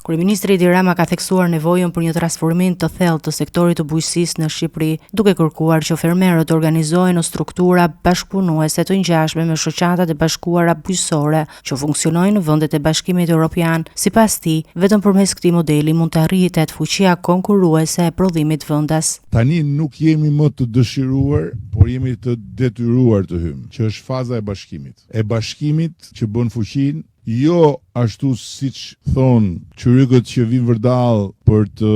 Kryeministri Edi Rama ka theksuar nevojën për një transformim të thellë të sektorit të bujqësisë në Shqipëri, duke kërkuar që fermerët të organizohen në struktura bashkëpunuese të ngjashme me shoqatat e bashkuara bujqësore që funksionojnë në vendet e Bashkimit Evropian. Sipas tij, vetëm përmes këtij modeli mund të arritet fuqia konkurruese e prodhimit vendas. Tani nuk jemi më të dëshiruar, por jemi të detyruar të hymë, që është faza e bashkimit. E bashkimit që bën fuqinë, jo ashtu siç thonë çyrykët që vinë vërdall për të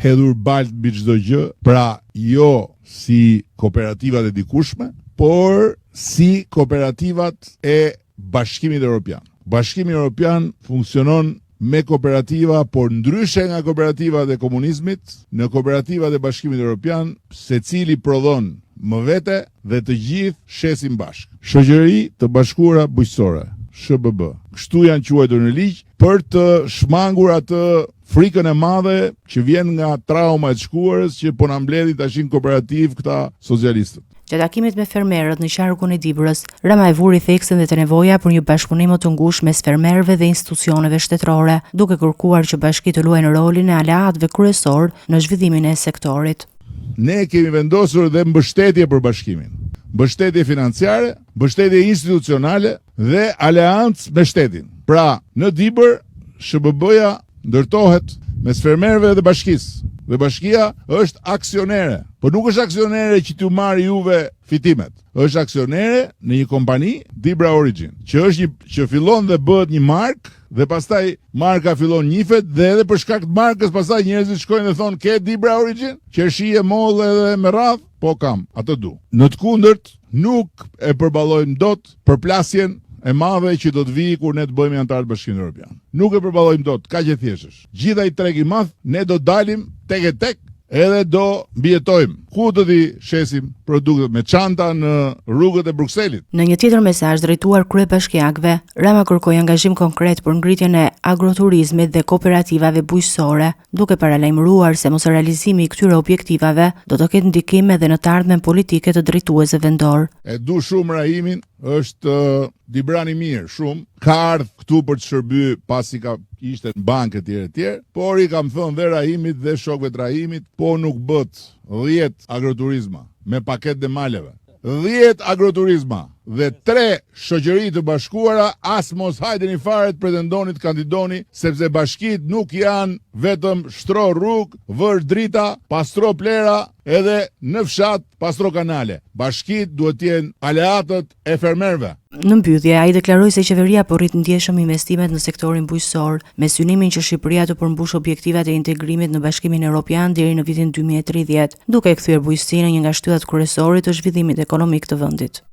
hedhur balt mbi çdo gjë, pra jo si kooperativat e dikushme, por si kooperativat e Bashkimit Evropian. Bashkimi Evropian funksionon me kooperativa, por ndryshe nga kooperativat e komunizmit, në kooperativat e Bashkimit Evropian, secili prodhon më vete dhe të gjithë shesin bashkë. Shoqëri të Bashkuara Bujqësore, SHBB. Kështu janë quajtur në ligj për të shmangur atë frikën e madhe që vjen nga trauma e të shkuarës që po na mbledhin tashin kooperativ këta socialistët. Gjatë takimit me fermerët në qarkun e Dibrës, Rama e vuri theksin dhe të nevoja për një bashkëpunim të ngushtë mes fermerëve dhe institucioneve shtetërore, duke kërkuar që bashkitë të luajnë rolin e aleatëve kryesor në zhvillimin e sektorit. Ne kemi vendosur dhe mbështetje për bashkimin. Mbështetje financiare, mbështetje institucionale dhe aleancë me shtetin. Pra, në Dibër, SHBB-ja ndërtohet mes fermerëve dhe bashkisë. Dhe bashkia është aksionere, por nuk është aksionere që t'ju marrë juve fitimet. Është aksionere në një kompani, Dibra Origin, që fillon dhe bëhet një markë, dhe pastaj marka fillon njifet, dhe edhe për shkak të markës pastaj njerëzit shkojnë dhe thonë, ke Dibra Origin? Qershie, mollë edhe me radh? Po kam, atë du. Në të kundërt, nuk e përballojmë dot përplasjen e madhe që do të vijë kur ne të bëhemi antarë të Bashkimit Evropian. Nuk e përballojmë dot, kaq e thjeshtë. Gjithaj treg i madh, ne do dalim tek e tek edhe do mbijetojmë. Ku do t'i shesim produktet me çanta në rrugët e Brukselit? Në një tjetër mesazh drejtuar kryebashkiakëve, Rama kërkoi angazhim konkret për ngritjen e agroturizmit dhe kooperativave bujqësore, duke paralajmëruar se mos realizimi i këtyre objektivave do të ketë ndikim edhe në të ardhmen politike të drejtuesve vendor. E du shumë Rahimin, është Dibrani mirë, shumë. Ka ardhur këtu për të shërbyer pasi ka ishte në bankë etj, por i kam thënë dhe Rahimit dhe shokëve të Rahimit, po nuk bët 10 agroturizma me paketë dhe maleve. 10 agroturizma dhe 3 shoqëri të bashkuara, as mos hajdeni fare të pretendoni të kandidoni, sepse bashkitë nuk janë vetëm shtro rrugë, vër drita, pastro plera, edhe në fshat pastro kanale. Bashkitë duhet të jenë aleatët e fermerëve. Në mbyllje, ai deklaroi se qeveria po rrit ndjeshëm investimet në sektorin bujqësor, me synimin që Shqipëria të përmbushë objektivat e integrimit në Bashkimin Evropian deri në vitin 2030, duke kthyer bujqësinë një nga shtyllat kryesore të zhvillimit ekonomik të vendit.